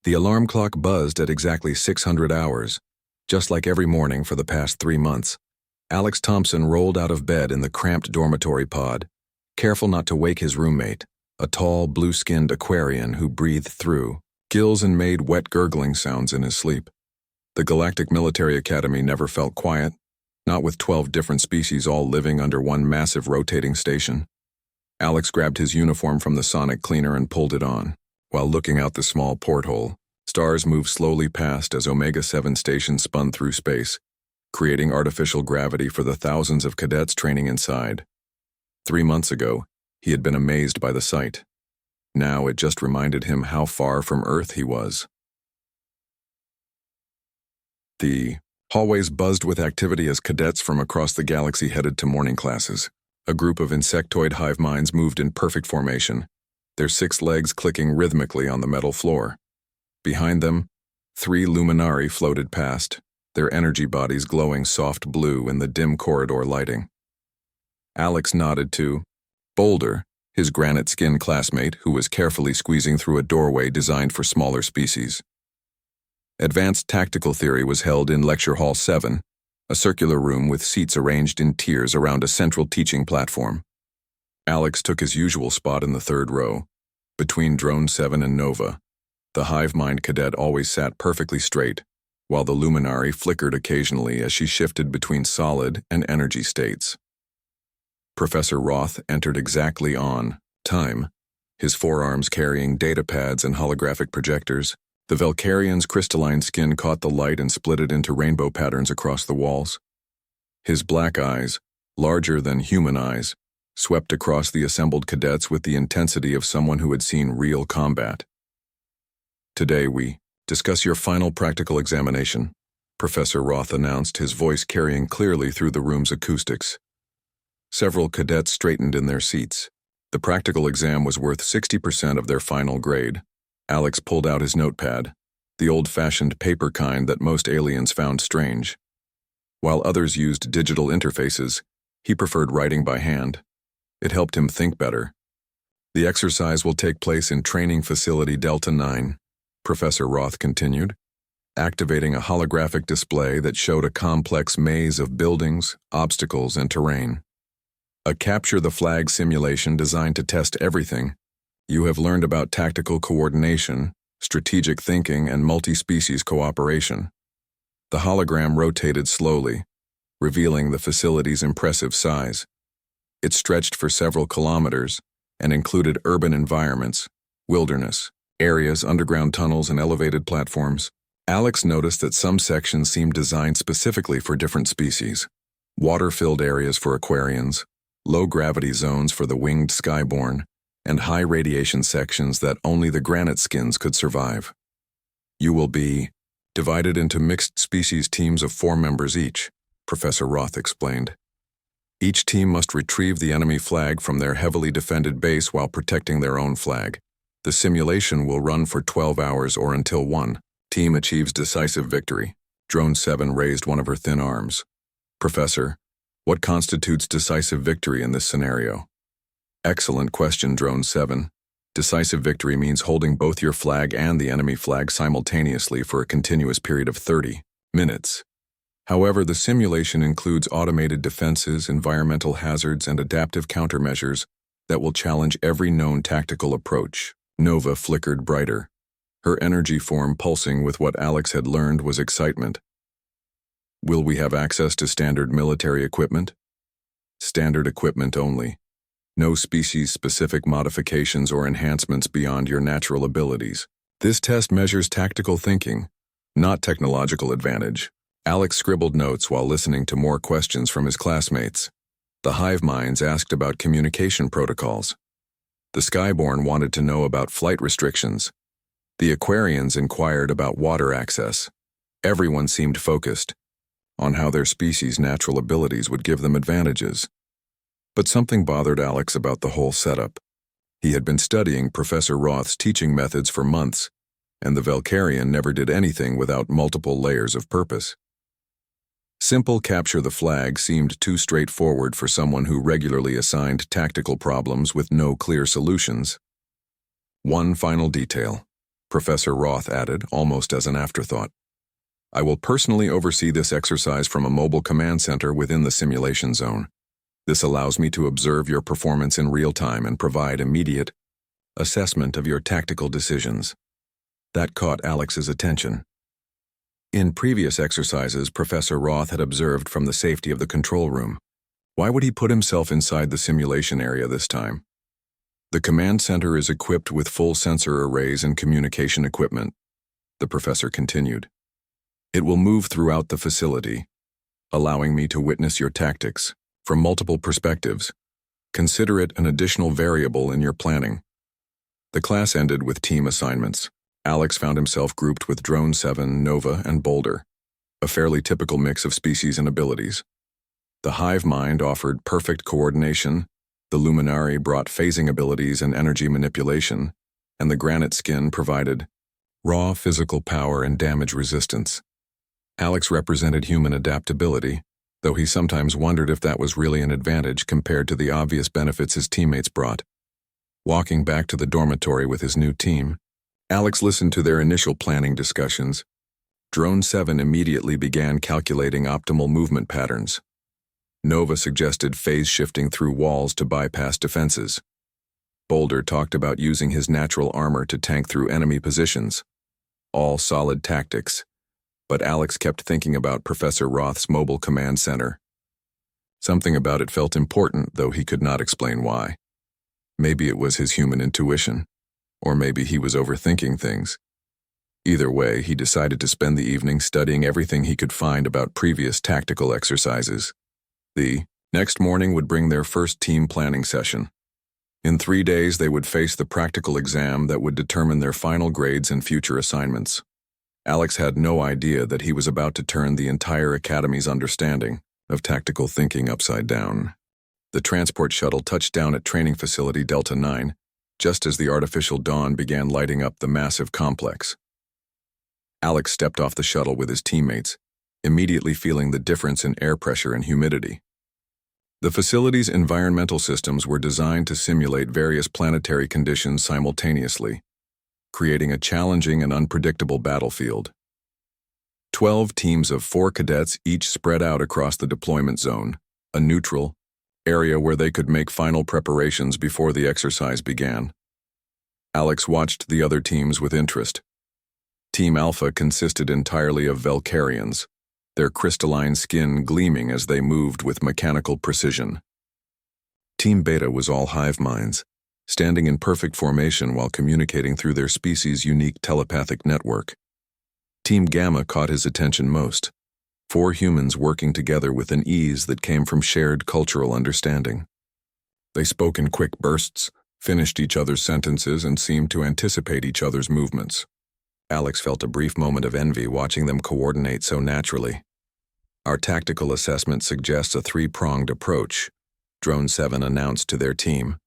The alarm clock buzzed at exactly 600 hours. Just like every morning for the past 3 months, Alex Thompson rolled out of bed in the cramped dormitory pod, careful not to wake his roommate, a tall, blue-skinned Aquarian who breathed through gills and made wet gurgling sounds in his sleep. The Galactic Military Academy never felt quiet, not with 12 different species all living under one massive rotating station. Alex grabbed his uniform from the sonic cleaner and pulled it on. While looking out the small porthole, stars moved slowly past as Omega-7 station spun through space, creating artificial gravity for the thousands of cadets training inside. 3 months ago, he had been amazed by the sight. Now it just reminded him how far from Earth he was. The hallways buzzed with activity as cadets from across the galaxy headed to morning classes. A group of insectoid hive minds moved in perfect formation, their 6 legs clicking rhythmically on the metal floor. Behind them, 3 luminari floated past, their energy bodies glowing soft blue in the dim corridor lighting. Alex nodded to Boulder, his granite-skinned classmate who was carefully squeezing through a doorway designed for smaller species. Advanced Tactical Theory was held in Lecture Hall 7, a circular room with seats arranged in tiers around a central teaching platform. Alex took his usual spot in the 3rd row, between Drone 7 and Nova. The hive mind cadet always sat perfectly straight, while the luminary flickered occasionally as she shifted between solid and energy states. Professor Roth entered exactly on time, his forearms carrying data pads and holographic projectors. The Valkyrian's crystalline skin caught the light and split it into rainbow patterns across the walls. His black eyes, larger than human eyes, swept across the assembled cadets with the intensity of someone who had seen real combat. Today we discuss your final practical examination, Professor Roth announced, his voice carrying clearly through the room's acoustics. Several cadets straightened in their seats. The practical exam was worth 60% of their final grade. Alex pulled out his notepad, the old-fashioned paper kind that most aliens found strange. While others used digital interfaces, he preferred writing by hand. It helped him think better. The exercise will take place in Training Facility Delta 9, Professor Roth continued, activating a holographic display that showed a complex maze of buildings, obstacles, and terrain. A capture the flag simulation designed to test everything you have learned about tactical coordination, strategic thinking, and multi-species cooperation. The hologram rotated slowly, revealing the facility's impressive size. It stretched for several kilometers and included urban environments, wilderness, areas, underground tunnels, and elevated platforms. Alex noticed that some sections seemed designed specifically for different species. Water-filled areas for Aquarians, low-gravity zones for the winged skyborn, and high-radiation sections that only the granite skins could survive. You will be divided into mixed-species teams of 4 members each, Professor Roth explained. Each team must retrieve the enemy flag from their heavily defended base while protecting their own flag. The simulation will run for 12 hours or until one team achieves decisive victory. Drone 7 raised one of her thin arms. Professor, what constitutes decisive victory in this scenario? Excellent question, Drone 7. Decisive victory means holding both your flag and the enemy flag simultaneously for a continuous period of 30 minutes. However, the simulation includes automated defenses, environmental hazards, and adaptive countermeasures that will challenge every known tactical approach. Nova flickered brighter, her energy form pulsing with what Alex had learned was excitement. Will we have access to standard military equipment? Standard equipment only. No species-specific modifications or enhancements beyond your natural abilities. This test measures tactical thinking, not technological advantage. Alex scribbled notes while listening to more questions from his classmates. The hive minds asked about communication protocols. The Skyborn wanted to know about flight restrictions. The Aquarians inquired about water access. Everyone seemed focused on how their species' natural abilities would give them advantages. But something bothered Alex about the whole setup. He had been studying Professor Roth's teaching methods for months, and the Valkyrian never did anything without multiple layers of purpose. Simple capture the flag seemed too straightforward for someone who regularly assigned tactical problems with no clear solutions. One final detail. Professor Roth added, almost as an afterthought. I will personally oversee this exercise from a mobile command center within the simulation zone. This allows me to observe your performance in real time and provide immediate assessment of your tactical decisions. That caught Alex's attention. In previous exercises, Professor Roth had observed from the safety of the control room. Why would he put himself inside the simulation area this time? The command center is equipped with full sensor arrays and communication equipment, the professor continued. It will move throughout the facility, allowing me to witness your tactics from multiple perspectives. Consider it an additional variable in your planning. The class ended with team assignments. Alex found himself grouped with Drone 7, Nova, and Boulder, a fairly typical mix of species and abilities. The hive mind offered perfect coordination, the luminary brought phasing abilities and energy manipulation, and the granite skin provided raw physical power and damage resistance. Alex represented human adaptability, though he sometimes wondered if that was really an advantage compared to the obvious benefits his teammates brought. Walking back to the dormitory with his new team, Alex listened to their initial planning discussions. Drone 7 immediately began calculating optimal movement patterns. Nova suggested phase shifting through walls to bypass defenses. Boulder talked about using his natural armor to tank through enemy positions. All solid tactics, but Alex kept thinking about Professor Roth's mobile command center. Something about it felt important, though he could not explain why. Maybe it was his human intuition, or maybe he was overthinking things. Either way, he decided to spend the evening studying everything he could find about previous tactical exercises. The next morning would bring their first team planning session. In 3 days, they would face the practical exam that would determine their final grades and future assignments. Alex had no idea that he was about to turn the entire Academy's understanding of tactical thinking upside down. The transport shuttle touched down at Training Facility Delta 9, just as the artificial dawn began lighting up the massive complex. Alex stepped off the shuttle with his teammates, immediately feeling the difference in air pressure and humidity. The facility's environmental systems were designed to simulate various planetary conditions simultaneously, creating a challenging and unpredictable battlefield. 12 teams of 4 cadets each spread out across the deployment zone, a neutral area where they could make final preparations before the exercise began. Alex watched the other teams with interest. Team Alpha consisted entirely of Velcarians, their crystalline skin gleaming as they moved with mechanical precision. Team Beta was all hive minds, standing in perfect formation while communicating through their species' unique telepathic network. Team Gamma caught his attention most, 4 humans working together with an ease that came from shared cultural understanding. They spoke in quick bursts, finished each other's sentences, and seemed to anticipate each other's movements. Alex felt a brief moment of envy watching them coordinate so naturally. Our tactical assessment suggests a 3-pronged approach, Drone 7 announced to their team,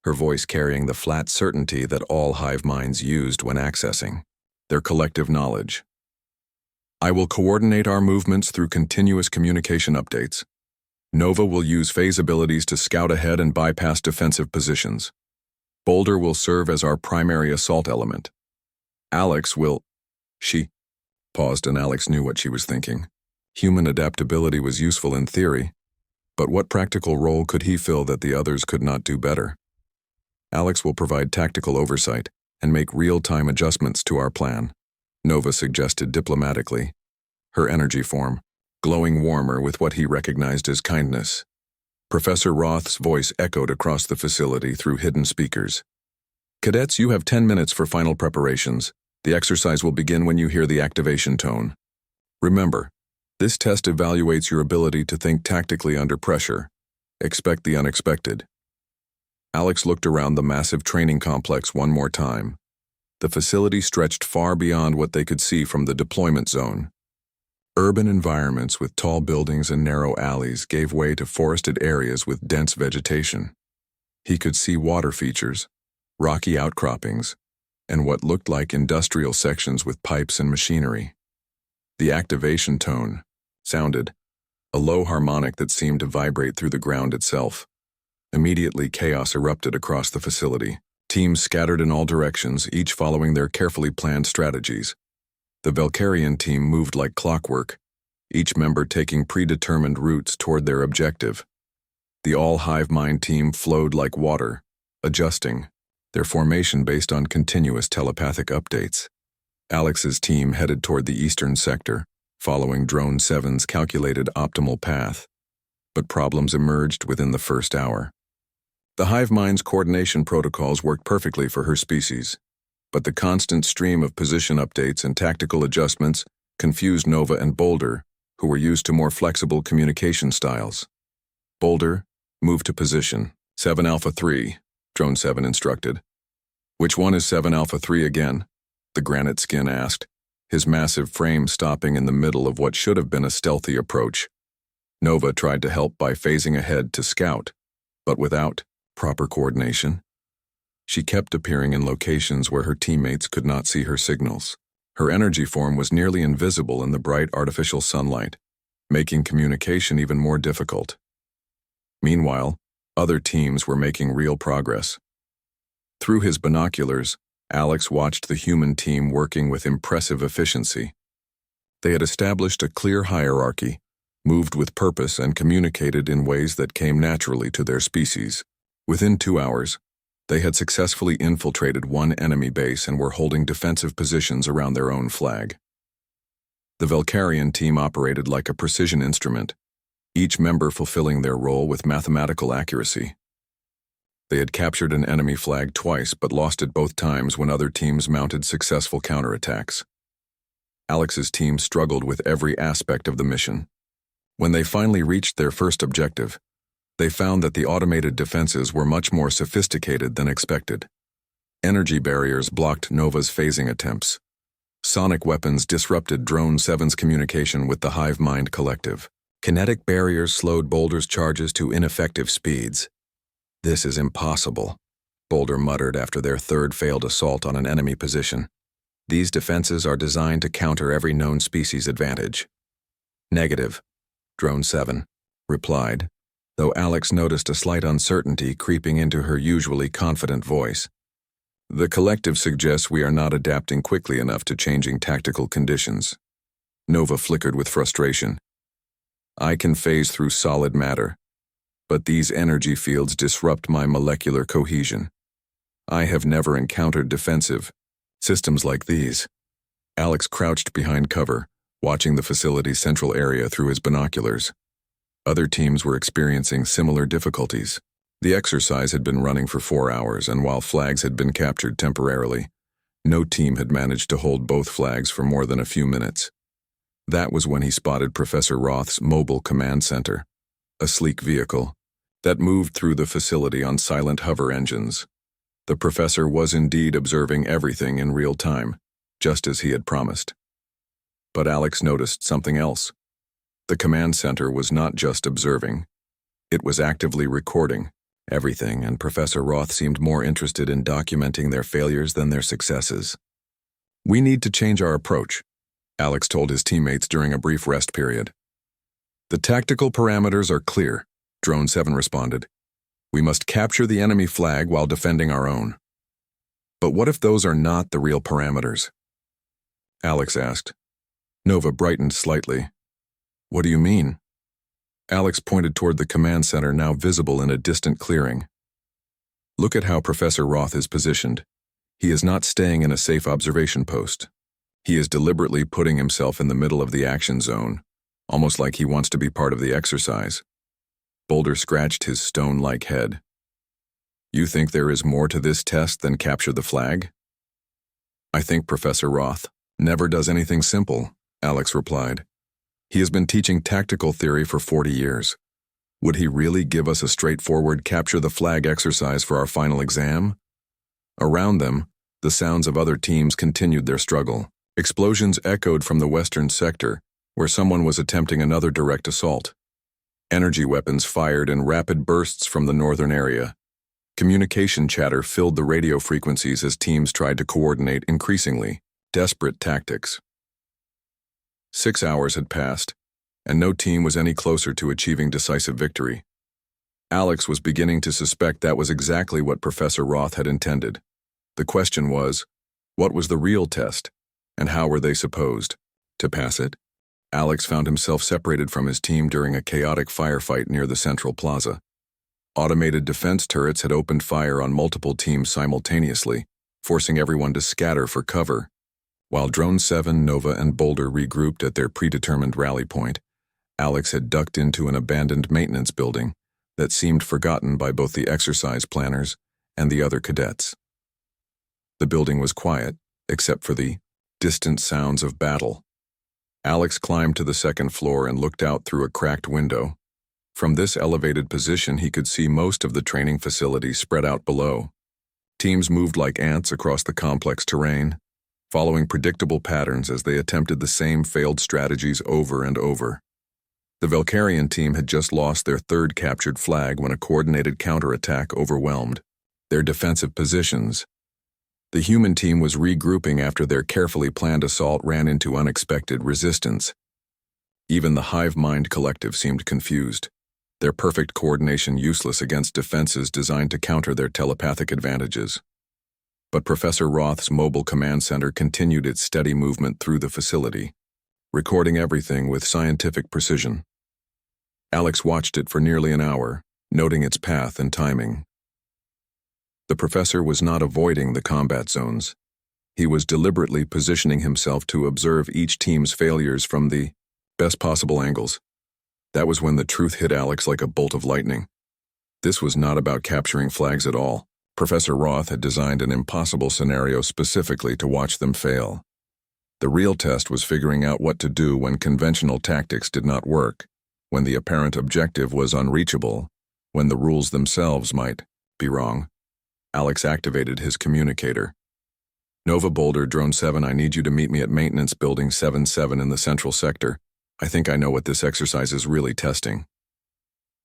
her voice carrying the flat certainty that all hive minds used when accessing their collective knowledge. I will coordinate our movements through continuous communication updates. Nova will use phase abilities to scout ahead and bypass defensive positions. Boulder will serve as our primary assault element. Alex will... She paused, and Alex knew what she was thinking. Human adaptability was useful in theory, but what practical role could he fill that the others could not do better? Alex will provide tactical oversight and make real-time adjustments to our plan, Nova suggested diplomatically, her energy form glowing warmer with what he recognized as kindness. Professor Roth's voice echoed across the facility through hidden speakers. Cadets, you have 10 minutes for final preparations. The exercise will begin when you hear the activation tone. Remember, this test evaluates your ability to think tactically under pressure. Expect the unexpected. Alex looked around the massive training complex one more time. The facility stretched far beyond what they could see from the deployment zone. Urban environments with tall buildings and narrow alleys gave way to forested areas with dense vegetation. He could see water features, rocky outcroppings, and what looked like industrial sections with pipes and machinery. The activation tone sounded, a low harmonic that seemed to vibrate through the ground itself. Immediately, chaos erupted across the facility. Teams scattered in all directions, each following their carefully planned strategies. The Valkyrian team moved like clockwork, each member taking predetermined routes toward their objective. The all-hive mind team flowed like water, adjusting, their formation based on continuous telepathic updates. Alex's team headed toward the eastern sector, following Drone 7's calculated optimal path. But problems emerged within the first hour. The hive mind's coordination protocols worked perfectly for her species, but the constant stream of position updates and tactical adjustments confused Nova and Boulder, who were used to more flexible communication styles. Boulder, move to position. 7 Alpha 3, Drone 7 instructed. Which one is 7 Alpha 3 again? The granite skin asked, his massive frame stopping in the middle of what should have been a stealthy approach. Nova tried to help by phasing ahead to scout, but without proper coordination. She kept appearing in locations where her teammates could not see her signals. Her energy form was nearly invisible in the bright artificial sunlight, making communication even more difficult. Meanwhile, other teams were making real progress. Through his binoculars, Alex watched the human team working with impressive efficiency. They had established a clear hierarchy, moved with purpose, and communicated in ways that came naturally to their species. Within 2 hours, they had successfully infiltrated one enemy base and were holding defensive positions around their own flag. The Valkyrian team operated like a precision instrument, each member fulfilling their role with mathematical accuracy. They had captured an enemy flag twice but lost it both times when other teams mounted successful counterattacks. Alex's team struggled with every aspect of the mission. When they finally reached their first objective, they found that the automated defenses were much more sophisticated than expected. Energy barriers blocked Nova's phasing attempts. Sonic weapons disrupted Drone 7's communication with the Hive Mind Collective. Kinetic barriers slowed Boulder's charges to ineffective speeds. "This is impossible," Boulder muttered after their third failed assault on an enemy position. "These defenses are designed to counter every known species advantage." "Negative," Drone 7 replied, though Alex noticed a slight uncertainty creeping into her usually confident voice. "The collective suggests we are not adapting quickly enough to changing tactical conditions." Nova flickered with frustration. "I can phase through solid matter, but these energy fields disrupt my molecular cohesion. I have never encountered defensive systems like these." Alex crouched behind cover, watching the facility's central area through his binoculars. Other teams were experiencing similar difficulties. The exercise had been running for 4 hours, and while flags had been captured temporarily, no team had managed to hold both flags for more than a few minutes. That was when he spotted Professor Roth's mobile command center, a sleek vehicle that moved through the facility on silent hover engines. The professor was indeed observing everything in real time, just as he had promised. But Alex noticed something else. The command center was not just observing. It was actively recording everything, and Professor Roth seemed more interested in documenting their failures than their successes. "We need to change our approach," Alex told his teammates during a brief rest period. "The tactical parameters are clear," Drone 7 responded. "We must capture the enemy flag while defending our own." "But what if those are not the real parameters?" Alex asked. Nova brightened slightly. "What do you mean?" Alex pointed toward the command center, now visible in a distant clearing. "Look at how Professor Roth is positioned. He is not staying in a safe observation post. He is deliberately putting himself in the middle of the action zone, almost like he wants to be part of the exercise." Boulder scratched his stone-like head. "You think there is more to this test than capture the flag?" "I think Professor Roth never does anything simple," Alex replied. "He has been teaching tactical theory for 40 years. Would he really give us a straightforward capture the flag exercise for our final exam?" Around them, the sounds of other teams continued their struggle. Explosions echoed from the western sector, where someone was attempting another direct assault. Energy weapons fired in rapid bursts from the northern area. Communication chatter filled the radio frequencies as teams tried to coordinate increasingly desperate tactics. 6 hours had passed, and no team was any closer to achieving decisive victory. Alex was beginning to suspect that was exactly what Professor Roth had intended. The question was, what was the real test, and how were they supposed to pass it? Alex found himself separated from his team during a chaotic firefight near the central plaza. Automated defense turrets had opened fire on multiple teams simultaneously, forcing everyone to scatter for cover. While Drone 7, Nova, and Boulder regrouped at their predetermined rally point, Alex had ducked into an abandoned maintenance building that seemed forgotten by both the exercise planners and the other cadets. The building was quiet, except for the distant sounds of battle. Alex climbed to the second floor and looked out through a cracked window. From this elevated position, he could see most of the training facilities spread out below. Teams moved like ants across the complex terrain, following predictable patterns as they attempted the same failed strategies over and over. The Valkyrian team had just lost their third captured flag when a coordinated counterattack overwhelmed their defensive positions. The human team was regrouping after their carefully planned assault ran into unexpected resistance. Even the hive mind collective seemed confused, their perfect coordination useless against defenses designed to counter their telepathic advantages. But Professor Roth's mobile command center continued its steady movement through the facility, recording everything with scientific precision. Alex watched it for nearly an hour, noting its path and timing. The professor was not avoiding the combat zones. He was deliberately positioning himself to observe each team's failures from the best possible angles. That was when the truth hit Alex like a bolt of lightning. This was not about capturing flags at all. Professor Roth had designed an impossible scenario specifically to watch them fail. The real test was figuring out what to do when conventional tactics did not work, when the apparent objective was unreachable, when the rules themselves might be wrong. Alex activated his communicator. Nova, Boulder, Drone 7, I need you to meet me at Maintenance Building 77 in the central sector. I think I know what this exercise is really testing.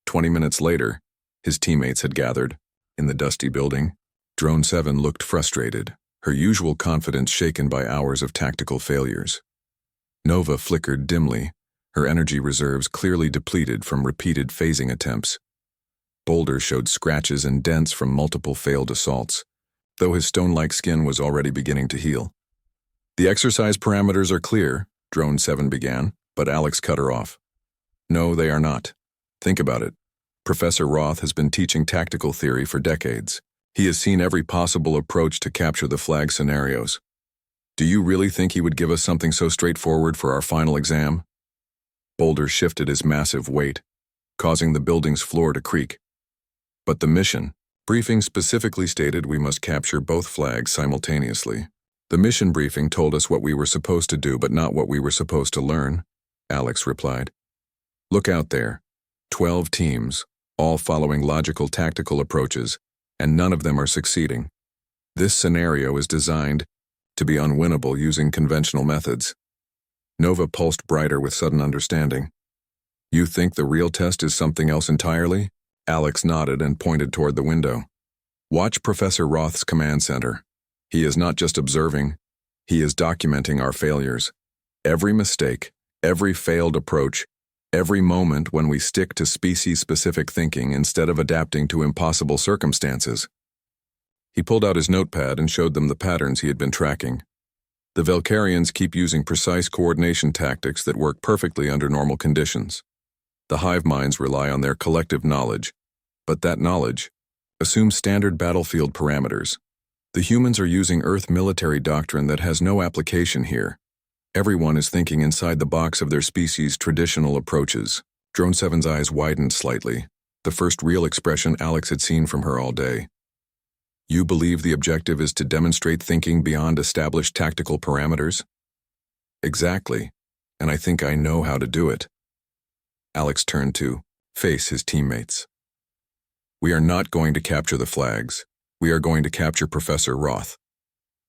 20 minutes later, his teammates had gathered. In the dusty building, Drone 7 looked frustrated, her usual confidence shaken by hours of tactical failures. Nova flickered dimly, her energy reserves clearly depleted from repeated phasing attempts. Boulder showed scratches and dents from multiple failed assaults, though his stone-like skin was already beginning to heal. The exercise parameters are clear, Drone 7 began, but Alex cut her off. No, they are not. Think about it. Professor Roth has been teaching tactical theory for decades. He has seen every possible approach to capture the flag scenarios. Do you really think he would give us something so straightforward for our final exam? Boulder shifted his massive weight, causing the building's floor to creak. But the mission briefing specifically stated we must capture both flags simultaneously. The mission briefing told us what we were supposed to do but not what we were supposed to learn, Alex replied. Look out there. 12 teams, all following logical tactical approaches, and none of them are succeeding. This scenario is designed to be unwinnable using conventional methods. Nova pulsed brighter with sudden understanding. You think the real test is something else entirely? Alex nodded and pointed toward the window. Watch Professor Roth's command center. He is not just observing, he is documenting our failures. Every mistake, every failed approach, every moment when we stick to species-specific thinking instead of adapting to impossible circumstances. He pulled out his notepad and showed them the patterns he had been tracking. The Valkyrians keep using precise coordination tactics that work perfectly under normal conditions. The hive minds rely on their collective knowledge, but that knowledge assumes standard battlefield parameters. The humans are using Earth military doctrine that has no application here. Everyone is thinking inside the box of their species' traditional approaches. Drone 7's eyes widened slightly, the first real expression Alex had seen from her all day. You believe the objective is to demonstrate thinking beyond established tactical parameters? Exactly, and I think I know how to do it. Alex turned to face his teammates. We are not going to capture the flags. We are going to capture Professor Roth.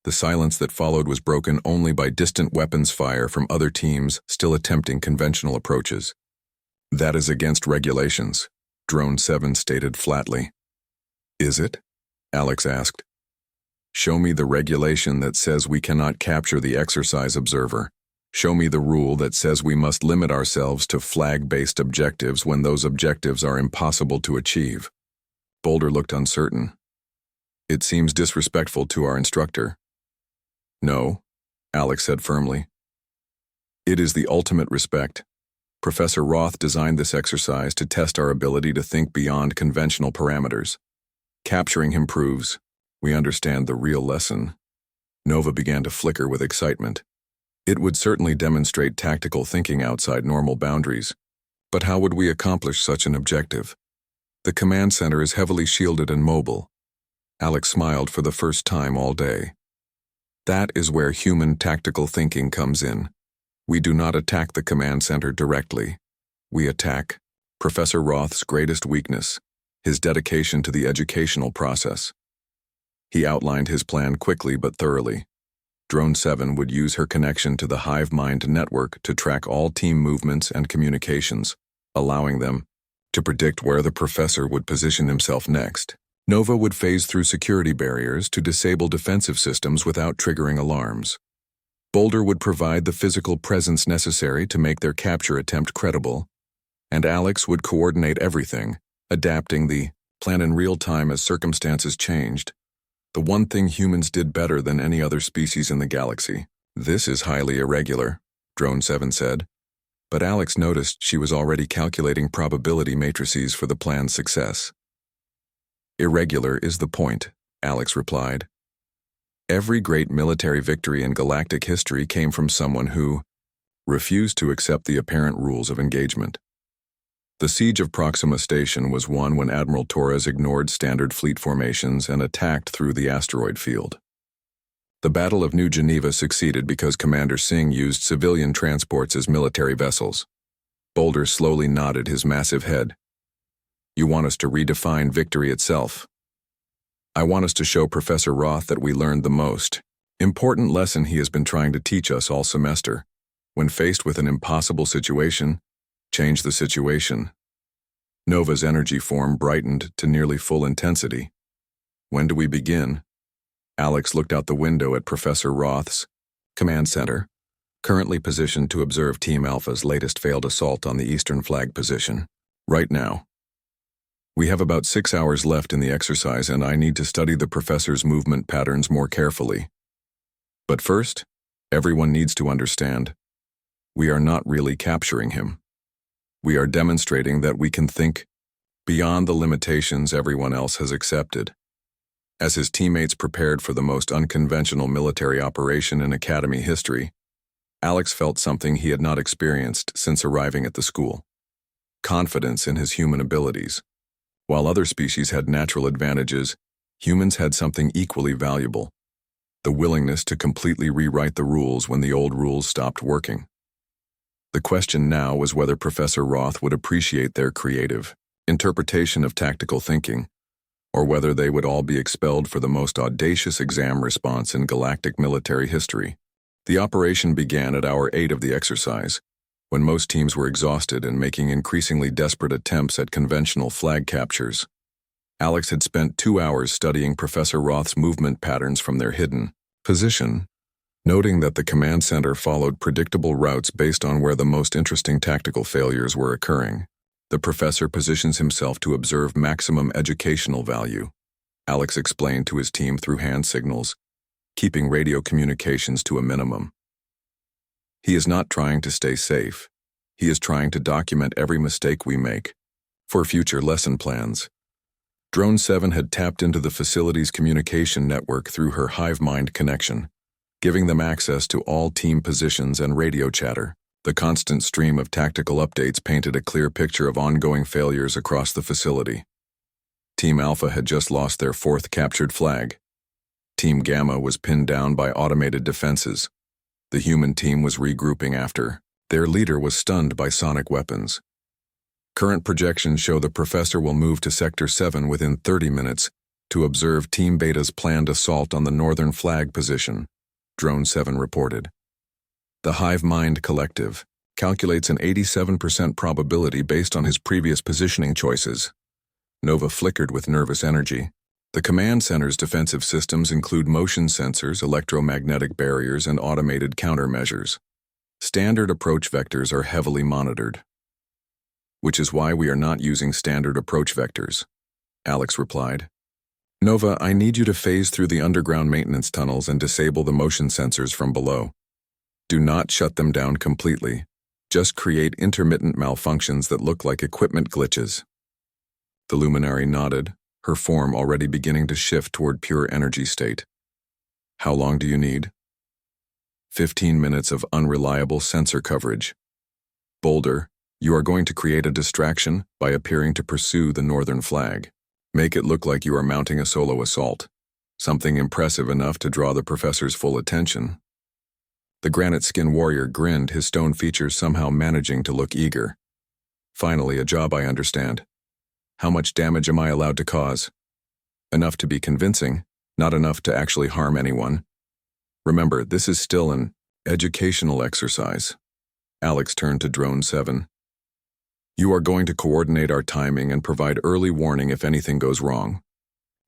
The silence that followed was broken only by distant weapons fire from other teams still attempting conventional approaches. That is against regulations, Drone 7 stated flatly. Is it? Alex asked. Show me the regulation that says we cannot capture the exercise observer. Show me the rule that says we must limit ourselves to flag-based objectives when those objectives are impossible to achieve. Boulder looked uncertain. It seems disrespectful to our instructor. No, Alex said firmly. It is the ultimate respect. Professor Roth designed this exercise to test our ability to think beyond conventional parameters. Capturing him proves we understand the real lesson. Nova began to flicker with excitement. It would certainly demonstrate tactical thinking outside normal boundaries. But how would we accomplish such an objective? The command center is heavily shielded and mobile. Alex smiled for the first time all day. That is where human tactical thinking comes in. We do not attack the command center directly. We attack Professor Roth's greatest weakness, his dedication to the educational process. He outlined his plan quickly but thoroughly. Drone 7 would use her connection to the hive mind network to track all team movements and communications, allowing them to predict where the professor would position himself next. Nova would phase through security barriers to disable defensive systems without triggering alarms. Boulder would provide the physical presence necessary to make their capture attempt credible, and Alex would coordinate everything, adapting the plan in real time as circumstances changed. The one thing humans did better than any other species in the galaxy. This is highly irregular, Drone 7 said, but Alex noticed she was already calculating probability matrices for the plan's success. Irregular is the point, Alex replied. Every great military victory in galactic history came from someone who refused to accept the apparent rules of engagement. The siege of Proxima Station was won when Admiral Torres ignored standard fleet formations and attacked through the asteroid field. The Battle of New Geneva succeeded because Commander Singh used civilian transports as military vessels. Boulder slowly nodded his massive head. You want us to redefine victory itself. I want us to show Professor Roth that we learned the most important lesson he has been trying to teach us all semester. When faced with an impossible situation, change the situation. Nova's energy form brightened to nearly full intensity. When do we begin? Alex looked out the window at Professor Roth's command center, currently positioned to observe Team Alpha's latest failed assault on the eastern flag position. Right now. We have about 6 hours left in the exercise and I need to study the professor's movement patterns more carefully. But first, everyone needs to understand, we are not really capturing him. We are demonstrating that we can think beyond the limitations everyone else has accepted. As his teammates prepared for the most unconventional military operation in Academy history, Alex felt something he had not experienced since arriving at the school. Confidence in his human abilities. While other species had natural advantages, humans had something equally valuable: the willingness to completely rewrite the rules when the old rules stopped working. The question now was whether Professor Roth would appreciate their creative interpretation of tactical thinking, or whether they would all be expelled for the most audacious exam response in galactic military history. The operation began at hour 8 of the exercise, when most teams were exhausted and making increasingly desperate attempts at conventional flag captures. Alex had spent 2 hours studying Professor Roth's movement patterns from their hidden position, noting that the command center followed predictable routes based on where the most interesting tactical failures were occurring. The professor positions himself to observe maximum educational value, Alex explained to his team through hand signals, keeping radio communications to a minimum. He is not trying to stay safe. He is trying to document every mistake we make for future lesson plans. Drone 7 had tapped into the facility's communication network through her hive mind connection, giving them access to all team positions and radio chatter. The constant stream of tactical updates painted a clear picture of ongoing failures across the facility. Team Alpha had just lost their 4th captured flag. Team Gamma was pinned down by automated defenses. The human team was regrouping after their leader was stunned by sonic weapons. Current projections show the professor will move to Sector 7 within 30 minutes to observe Team Beta's planned assault on the northern flag position, Drone 7 reported. The Hive Mind Collective calculates an 87% probability based on his previous positioning choices. Nova flickered with nervous energy. The command center's defensive systems include motion sensors, electromagnetic barriers, and automated countermeasures. Standard approach vectors are heavily monitored, which is why we are not using standard approach vectors, Alex replied. Nova, I need you to phase through the underground maintenance tunnels and disable the motion sensors from below. Do not shut them down completely. Just create intermittent malfunctions that look like equipment glitches. The luminary nodded, her form already beginning to shift toward pure energy state. How long do you need? 15 minutes of unreliable sensor coverage. Boulder, you are going to create a distraction by appearing to pursue the northern flag. Make it look like you are mounting a solo assault, something impressive enough to draw the professor's full attention. The granite skin warrior grinned, his stone features somehow managing to look eager. Finally, a job I understand. How much damage am I allowed to cause? Enough to be convincing, not enough to actually harm anyone. Remember, this is still an educational exercise. Alex turned to Drone 7. You are going to coordinate our timing and provide early warning if anything goes wrong.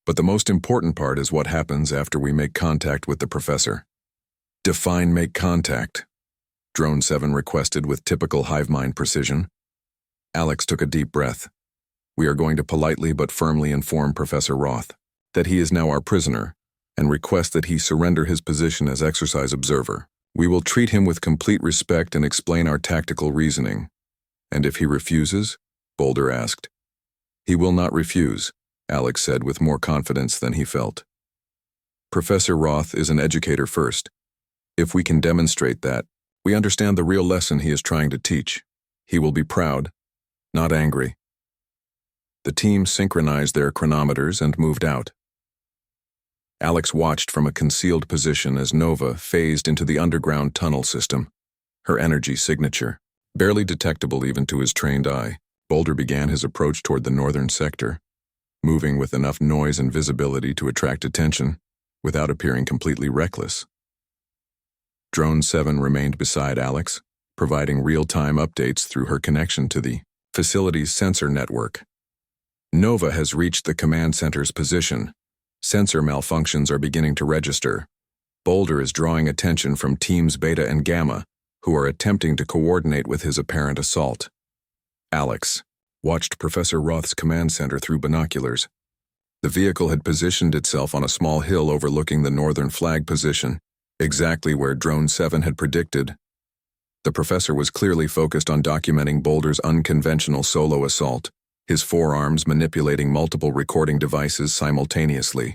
But the most important part is what happens after we make contact with the professor. Define make contact, Drone 7 requested with typical hive mind precision. Alex took a deep breath. We are going to politely but firmly inform Professor Roth that he is now our prisoner and request that he surrender his position as exercise observer. We will treat him with complete respect and explain our tactical reasoning. And if he refuses? Boulder asked. He will not refuse, Alex said with more confidence than he felt. Professor Roth is an educator first. If we can demonstrate that, we understand the real lesson he is trying to teach. He will be proud, not angry. The team synchronized their chronometers and moved out. Alex watched from a concealed position as Nova phased into the underground tunnel system, her energy signature, barely detectable even to his trained eye. Boulder began his approach toward the northern sector, moving with enough noise and visibility to attract attention, without appearing completely reckless. Drone 7 remained beside Alex, providing real-time updates through her connection to the facility's sensor network. Nova has reached the command center's position. Sensor malfunctions are beginning to register. Boulder is drawing attention from teams Beta and Gamma, who are attempting to coordinate with his apparent assault. Alex watched Professor Roth's command center through binoculars. The vehicle had positioned itself on a small hill overlooking the northern flag position, exactly where Drone 7 had predicted. The professor was clearly focused on documenting Boulder's unconventional solo assault, his forearms manipulating multiple recording devices simultaneously.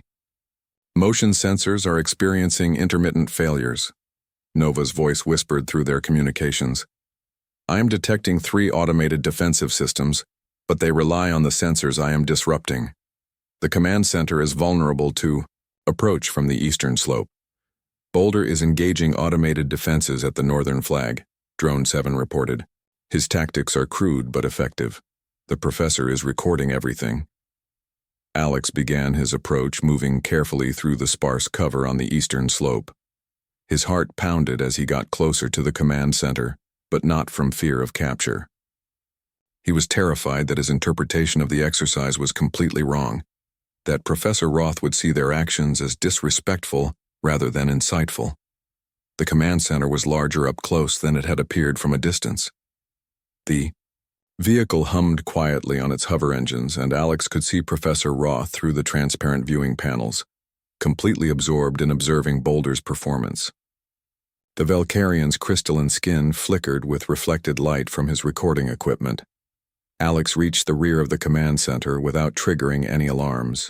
Motion sensors are experiencing intermittent failures, Nova's voice whispered through their communications. I am detecting 3 automated defensive systems, but they rely on the sensors I am disrupting. The command center is vulnerable to approach from the eastern slope. Boulder is engaging automated defenses at the northern flag, Drone 7 reported. His tactics are crude but effective. The professor is recording everything. Alex began his approach, moving carefully through the sparse cover on the eastern slope. His heart pounded as he got closer to the command center, but not from fear of capture. He was terrified that his interpretation of the exercise was completely wrong, that Professor Roth would see their actions as disrespectful rather than insightful. The command center was larger up close than it had appeared from a distance. The vehicle hummed quietly on its hover engines, and Alex could see Professor Roth through the transparent viewing panels, completely absorbed in observing Boulder's performance. The Valkyrian's crystalline skin flickered with reflected light from his recording equipment. Alex reached the rear of the command center without triggering any alarms.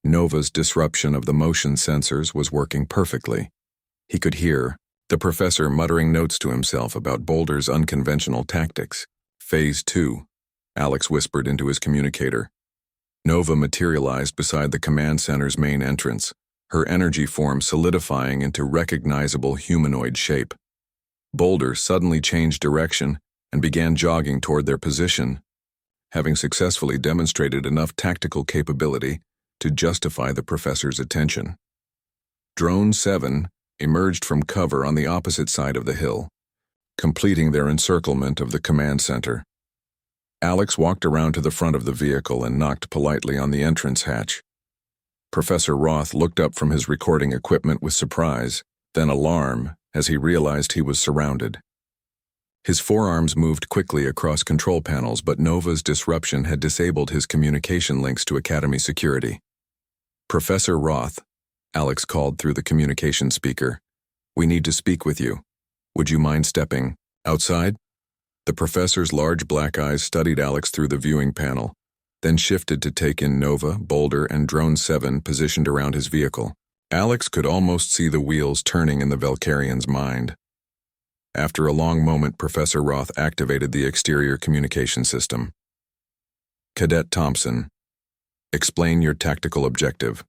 Nova's disruption of the motion sensors was working perfectly. He could hear the professor muttering notes to himself about Boulder's unconventional tactics. Phase 2, Alex whispered into his communicator. Nova materialized beside the command center's main entrance, her energy form solidifying into recognizable humanoid shape. Boulder suddenly changed direction and began jogging toward their position, having successfully demonstrated enough tactical capability to justify the professor's attention. Drone 7 emerged from cover on the opposite side of the hill, completing their encirclement of the command center. Alex walked around to the front of the vehicle and knocked politely on the entrance hatch. Professor Roth looked up from his recording equipment with surprise, then alarm, as he realized he was surrounded. His forearms moved quickly across control panels, but Nova's disruption had disabled his communication links to Academy security. "Professor Roth," Alex called through the communication speaker. "We need to speak with you. Would you mind stepping outside?" The professor's large black eyes studied Alex through the viewing panel, then shifted to take in Nova, Boulder, and Drone 7 positioned around his vehicle. Alex could almost see the wheels turning in the Valkyrian's mind. After a long moment, Professor Roth activated the exterior communication system. "Cadet Thompson, explain your tactical objective."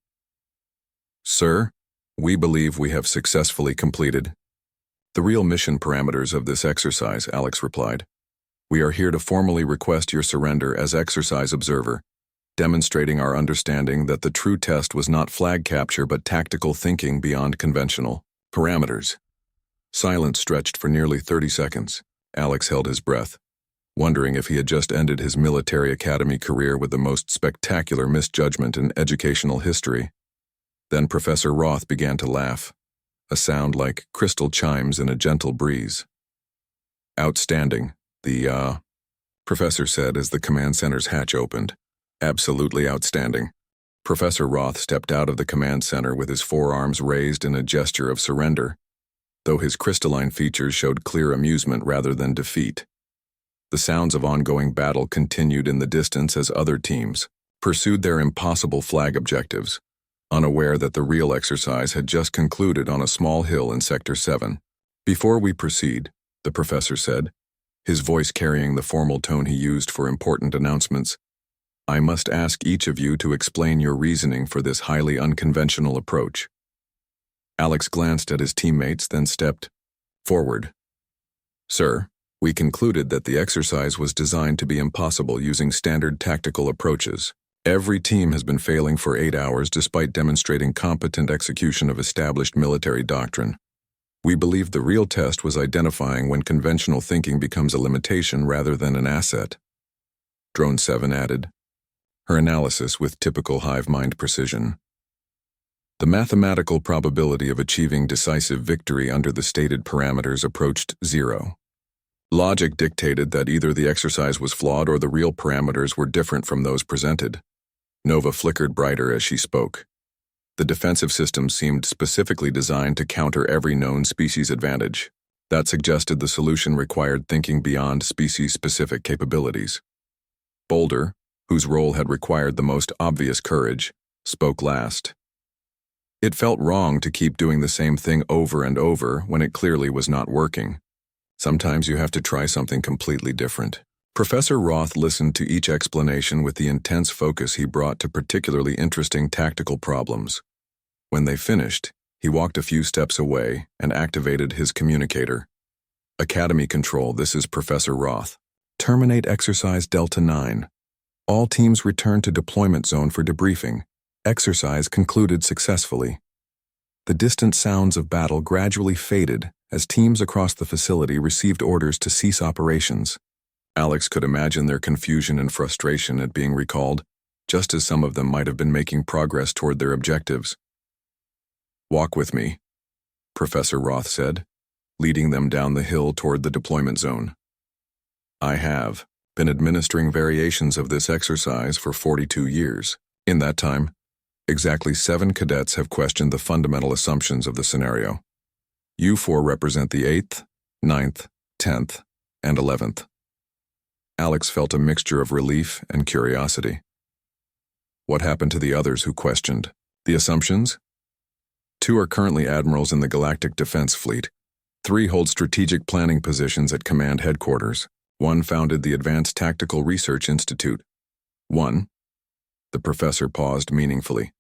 "Sir, we believe we have successfully completed the real mission parameters of this exercise," Alex replied. "We are here to formally request your surrender as exercise observer, demonstrating our understanding that the true test was not flag capture but tactical thinking beyond conventional parameters." Silence stretched for nearly 30 seconds. Alex held his breath, wondering if he had just ended his military academy career with the most spectacular misjudgment in educational history. Then Professor Roth began to laugh, a sound like crystal chimes in a gentle breeze. "Outstanding," the professor said as the command center's hatch opened. "Absolutely outstanding." Professor Roth stepped out of the command center with his forearms raised in a gesture of surrender, though his crystalline features showed clear amusement rather than defeat. The sounds of ongoing battle continued in the distance as other teams pursued their impossible flag objectives, unaware that the real exercise had just concluded on a small hill in Sector 7. "Before we proceed," the professor said, his voice carrying the formal tone he used for important announcements, "I must ask each of you to explain your reasoning for this highly unconventional approach." Alex glanced at his teammates, then stepped forward. "Sir, we concluded that the exercise was designed to be impossible using standard tactical approaches. Every team has been failing for 8 hours despite demonstrating competent execution of established military doctrine. We believe the real test was identifying when conventional thinking becomes a limitation rather than an asset." Drone 7 added, her analysis with typical hive mind precision. "The mathematical probability of achieving decisive victory under the stated parameters approached 0. Logic dictated that either the exercise was flawed or the real parameters were different from those presented." Nova flickered brighter as she spoke. "The defensive system seemed specifically designed to counter every known species advantage. That suggested the solution required thinking beyond species-specific capabilities." Boulder, whose role had required the most obvious courage, spoke last. "It felt wrong to keep doing the same thing over and over when it clearly was not working. Sometimes you have to try something completely different." Professor Roth listened to each explanation with the intense focus he brought to particularly interesting tactical problems. When they finished, he walked a few steps away and activated his communicator. "Academy Control, this is Professor Roth. Terminate Exercise Delta 9. All teams return to deployment zone for debriefing. Exercise concluded successfully." The distant sounds of battle gradually faded as teams across the facility received orders to cease operations. Alex could imagine their confusion and frustration at being recalled, just as some of them might have been making progress toward their objectives. "Walk with me," Professor Roth said, leading them down the hill toward the deployment zone. "I have been administering variations of this exercise for 42 years. In that time, exactly 7 cadets have questioned the fundamental assumptions of the scenario. You 4 represent the 8th, 9th, 10th, and 11th. Alex felt a mixture of relief and curiosity. What happened to the others who questioned the assumptions? 2 are currently admirals in the Galactic Defense Fleet. 3 hold strategic planning positions at Command Headquarters. 1 founded the Advanced Tactical Research Institute. 1, the professor paused meaningfully,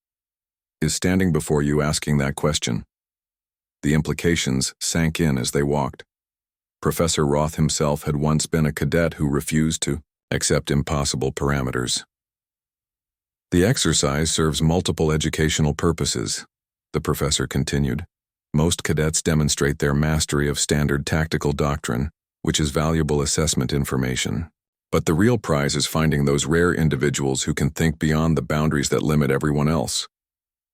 is standing before you asking that question. The implications sank in as they walked. Professor Roth himself had once been a cadet who refused to accept impossible parameters. The exercise serves multiple educational purposes, the professor continued. Most cadets demonstrate their mastery of standard tactical doctrine, which is valuable assessment information. But the real prize is finding those rare individuals who can think beyond the boundaries that limit everyone else.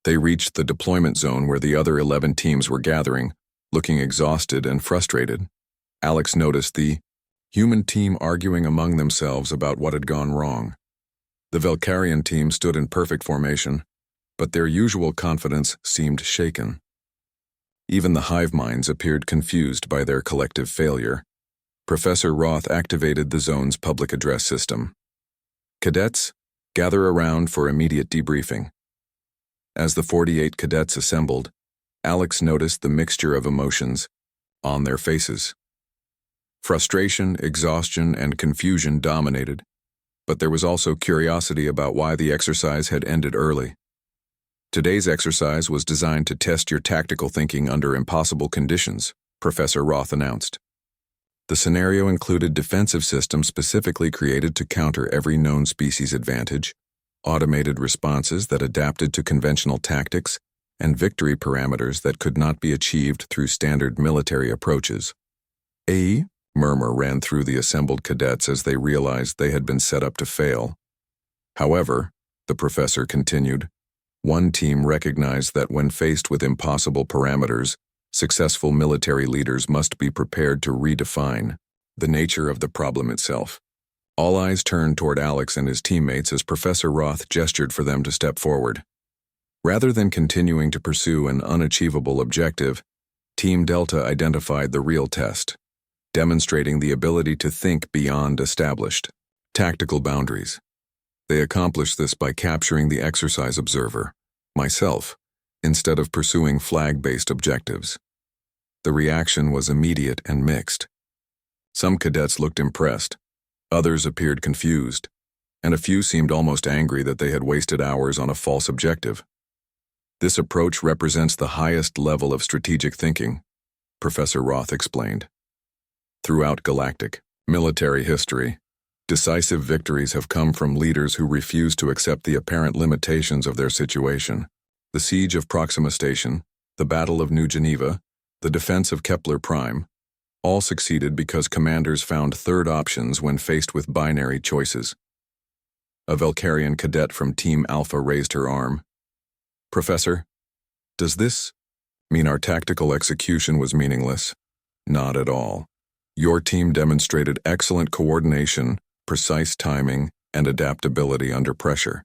They reached the deployment zone where the other 11 teams were gathering, looking exhausted and frustrated. Alex noticed the human team arguing among themselves about what had gone wrong. The Valkyrian team stood in perfect formation, but their usual confidence seemed shaken. Even the hive minds appeared confused by their collective failure. Professor Roth activated the zone's public address system. Cadets, gather around for immediate debriefing. As the 48 cadets assembled, Alex noticed the mixture of emotions on their faces. Frustration, exhaustion, and confusion dominated, but there was also curiosity about why the exercise had ended early. Today's exercise was designed to test your tactical thinking under impossible conditions, Professor Roth announced. The scenario included defensive systems specifically created to counter every known species advantage, automated responses that adapted to conventional tactics, and victory parameters that could not be achieved through standard military approaches. A murmur ran through the assembled cadets as they realized they had been set up to fail. However, the professor continued, one team recognized that when faced with impossible parameters, successful military leaders must be prepared to redefine the nature of the problem itself. All eyes turned toward Alex and his teammates as Professor Roth gestured for them to step forward. Rather than continuing to pursue an unachievable objective, Team Delta identified the real test, demonstrating the ability to think beyond established tactical boundaries. They accomplished this by capturing the exercise observer, myself, instead of pursuing flag-based objectives. The reaction was immediate and mixed. Some cadets looked impressed, others appeared confused, and a few seemed almost angry that they had wasted hours on a false objective. This approach represents the highest level of strategic thinking, Professor Roth explained. Throughout galactic military history, decisive victories have come from leaders who refuse to accept the apparent limitations of their situation. The siege of Proxima Station, the Battle of New Geneva, the defense of Kepler Prime, all succeeded because commanders found third options when faced with binary choices. A Valkyrian cadet from Team Alpha raised her arm. Professor, does this mean our tactical execution was meaningless? Not at all. Your team demonstrated excellent coordination, precise timing, and adaptability under pressure.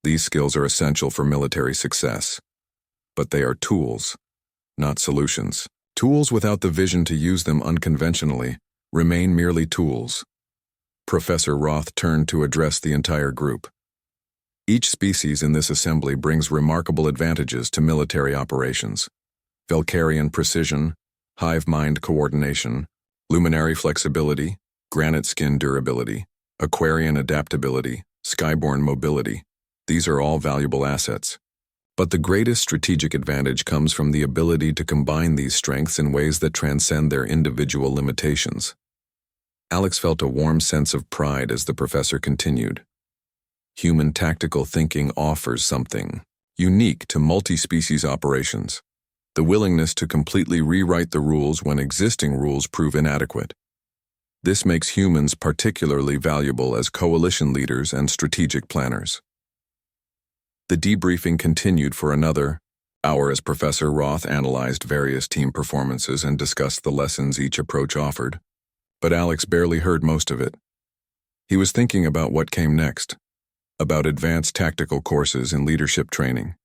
These skills are essential for military success. But they are tools, not solutions. Tools without the vision to use them unconventionally remain merely tools. Professor Roth turned to address the entire group. Each species in this assembly brings remarkable advantages to military operations. Valkyrian precision, hive mind coordination, luminary flexibility, granite skin durability, Aquarian adaptability, skyborn mobility. These are all valuable assets. But the greatest strategic advantage comes from the ability to combine these strengths in ways that transcend their individual limitations. Alex felt a warm sense of pride as the professor continued. Human tactical thinking offers something unique to multi-species operations. The willingness to completely rewrite the rules when existing rules prove inadequate. This makes humans particularly valuable as coalition leaders and strategic planners. The debriefing continued for another hour as Professor Roth analyzed various team performances and discussed the lessons each approach offered. But Alex barely heard most of it. He was thinking about what came next, about advanced tactical courses in leadership training,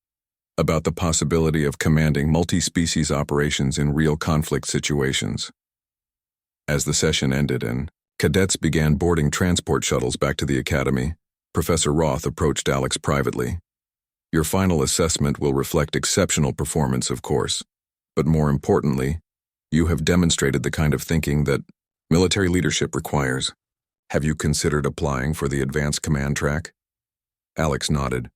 about the possibility of commanding multi-species operations in real conflict situations. As the session ended and cadets began boarding transport shuttles back to the academy, Professor Roth approached Alex privately. Your final assessment will reflect exceptional performance, of course, but more importantly, you have demonstrated the kind of thinking that military leadership requires. Have you considered applying for the advanced command track? Alex nodded.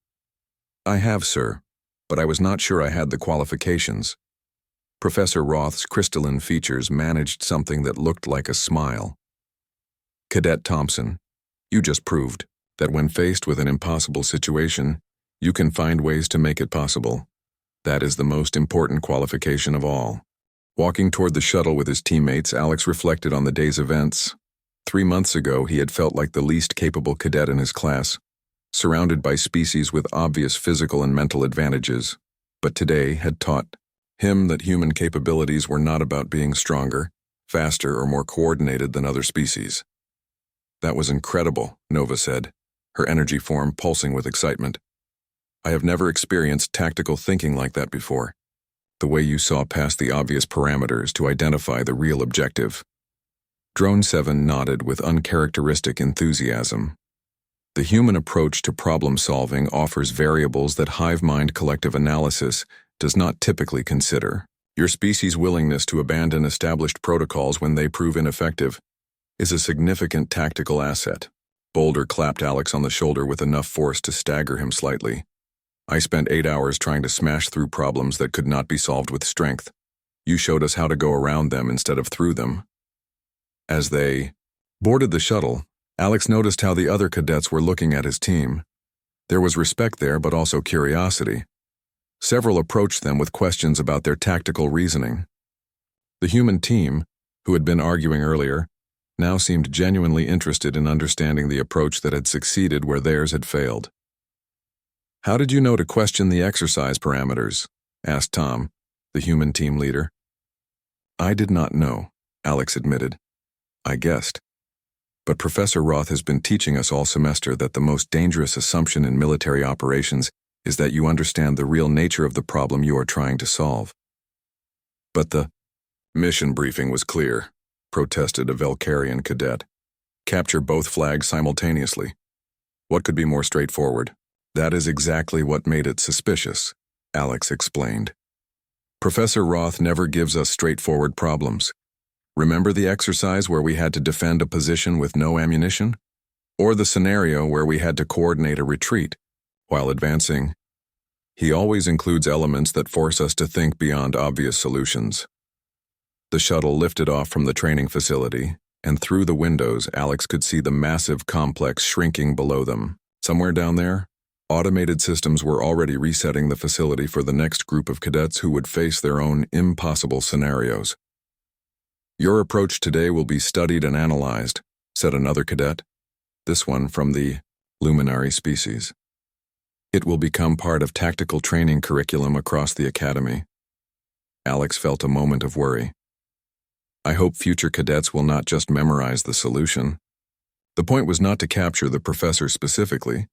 I have, sir, but I was not sure I had the qualifications. Professor Roth's crystalline features managed something that looked like a smile. Cadet Thompson, you just proved that when faced with an impossible situation, you can find ways to make it possible. That is the most important qualification of all. Walking toward the shuttle with his teammates, Alex reflected on the day's events. 3 months ago, he had felt like the least capable cadet in his class, surrounded by species with obvious physical and mental advantages, but today had taught him that human capabilities were not about being stronger, faster, or more coordinated than other species. That was incredible, Nova said, her energy form pulsing with excitement. I have never experienced tactical thinking like that before. The way you saw past the obvious parameters to identify the real objective. Drone 7 nodded with uncharacteristic enthusiasm. The human approach to problem-solving offers variables that hive mind collective analysis does not typically consider. Your species' willingness to abandon established protocols when they prove ineffective is a significant tactical asset. Boulder clapped Alex on the shoulder with enough force to stagger him slightly. I spent 8 hours trying to smash through problems that could not be solved with strength. You showed us how to go around them instead of through them. As they boarded the shuttle, Alex noticed how the other cadets were looking at his team. There was respect there, but also curiosity. Several approached them with questions about their tactical reasoning. The human team, who had been arguing earlier, now seemed genuinely interested in understanding the approach that had succeeded where theirs had failed. How did you know to question the exercise parameters? Asked Tom, the human team leader. I did not know, Alex admitted. I guessed. But Professor Roth has been teaching us all semester that the most dangerous assumption in military operations is that you understand the real nature of the problem you are trying to solve. But the mission briefing was clear, protested a Velcarian cadet. Capture both flags simultaneously. What could be more straightforward? That is exactly what made it suspicious, Alex explained. Professor Roth never gives us straightforward problems. Remember the exercise where we had to defend a position with no ammunition? Or the scenario where we had to coordinate a retreat while advancing? He always includes elements that force us to think beyond obvious solutions. The shuttle lifted off from the training facility, and through the windows Alex could see the massive complex shrinking below them. Somewhere down there, automated systems were already resetting the facility for the next group of cadets who would face their own impossible scenarios. Your approach today will be studied and analyzed, said another cadet, this one from the luminary species. It will become part of tactical training curriculum across the academy. Alex felt a moment of worry. I hope future cadets will not just memorize the solution. The point was not to capture the professor specifically.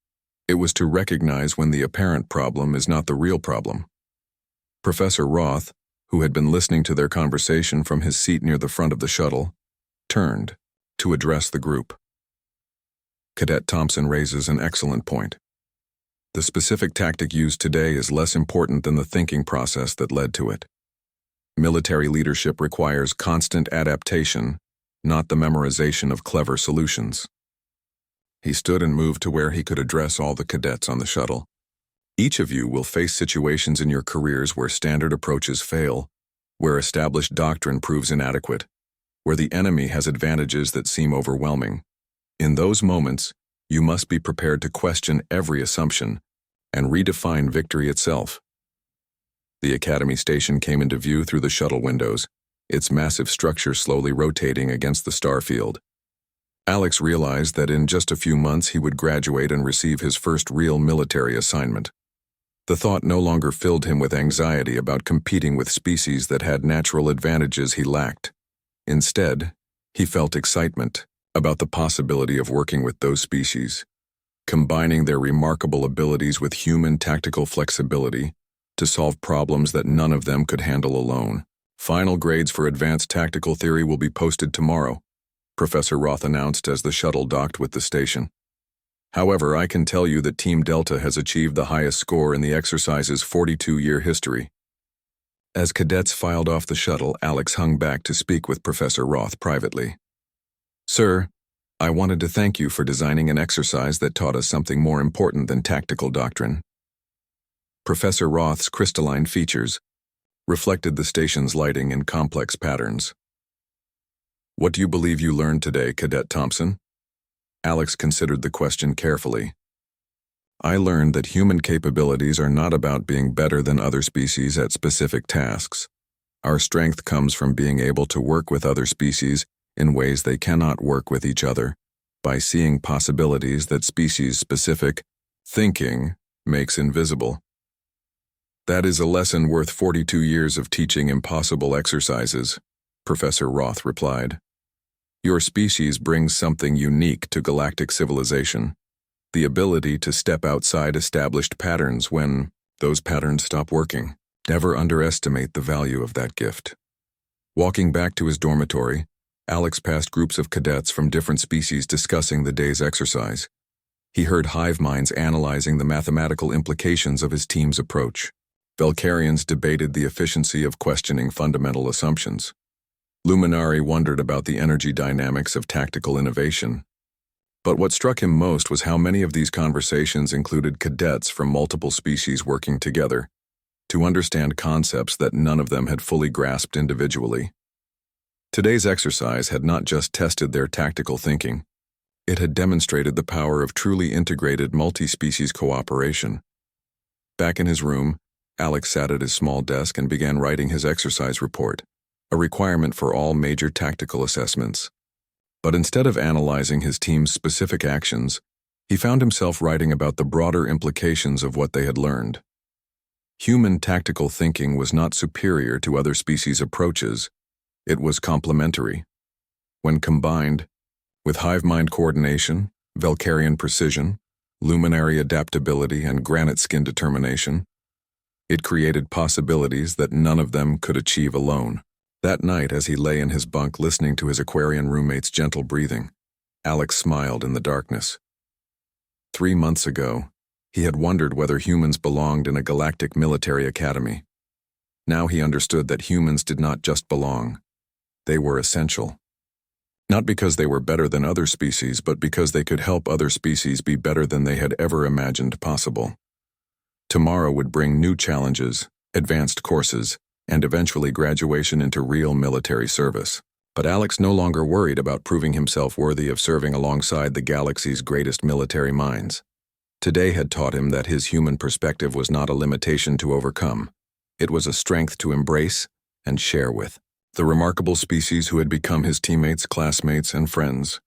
It was to recognize when the apparent problem is not the real problem. Professor Roth, who had been listening to their conversation from his seat near the front of the shuttle, turned to address the group. Cadet Thompson raises an excellent point. The specific tactic used today is less important than the thinking process that led to it. Military leadership requires constant adaptation, not the memorization of clever solutions. He stood and moved to where he could address all the cadets on the shuttle. Each of you will face situations in your careers where standard approaches fail, where established doctrine proves inadequate, where the enemy has advantages that seem overwhelming. In those moments, you must be prepared to question every assumption and redefine victory itself. The Academy station came into view through the shuttle windows, its massive structure slowly rotating against the star field. Alex realized that in just a few months he would graduate and receive his first real military assignment. The thought no longer filled him with anxiety about competing with species that had natural advantages he lacked. Instead, he felt excitement about the possibility of working with those species, combining their remarkable abilities with human tactical flexibility to solve problems that none of them could handle alone. Final grades for advanced tactical theory will be posted tomorrow, Professor Roth announced as the shuttle docked with the station. However, I can tell you that Team Delta has achieved the highest score in the exercise's 42-year history. As cadets filed off the shuttle, Alex hung back to speak with Professor Roth privately. Sir, I wanted to thank you for designing an exercise that taught us something more important than tactical doctrine. Professor Roth's crystalline features reflected the station's lighting in complex patterns. What do you believe you learned today, Cadet Thompson? Alex considered the question carefully. I learned that human capabilities are not about being better than other species at specific tasks. Our strength comes from being able to work with other species in ways they cannot work with each other, by seeing possibilities that species-specific thinking makes invisible. That is a lesson worth 42 years of teaching impossible exercises, Professor Roth replied. Your species brings something unique to galactic civilization, the ability to step outside established patterns when those patterns stop working. Never underestimate the value of that gift. Walking back to his dormitory, Alex passed groups of cadets from different species discussing the day's exercise. He heard hive minds analyzing the mathematical implications of his team's approach. Velcarians debated the efficiency of questioning fundamental assumptions. Luminari wondered about the energy dynamics of tactical innovation. But what struck him most was how many of these conversations included cadets from multiple species working together to understand concepts that none of them had fully grasped individually. Today's exercise had not just tested their tactical thinking, it had demonstrated the power of truly integrated multi-species cooperation. Back in his room, Alex sat at his small desk and began writing his exercise report, a requirement for all major tactical assessments. But instead of analyzing his team's specific actions, he found himself writing about the broader implications of what they had learned. Human tactical thinking was not superior to other species' approaches, it was complementary. When combined, with hive mind coordination, Velcarian precision, luminary adaptability, and granite skin determination, it created possibilities that none of them could achieve alone. That night, as he lay in his bunk listening to his Aquarian roommate's gentle breathing, Alex smiled in the darkness. 3 months ago, he had wondered whether humans belonged in a galactic military academy. Now he understood that humans did not just belong. They were essential. Not because they were better than other species, but because they could help other species be better than they had ever imagined possible. Tomorrow would bring new challenges, advanced courses, and eventually graduation into real military service. But Alex no longer worried about proving himself worthy of serving alongside the galaxy's greatest military minds. Today had taught him that his human perspective was not a limitation to overcome. It was a strength to embrace and share with. The remarkable species who had become his teammates, classmates, and friends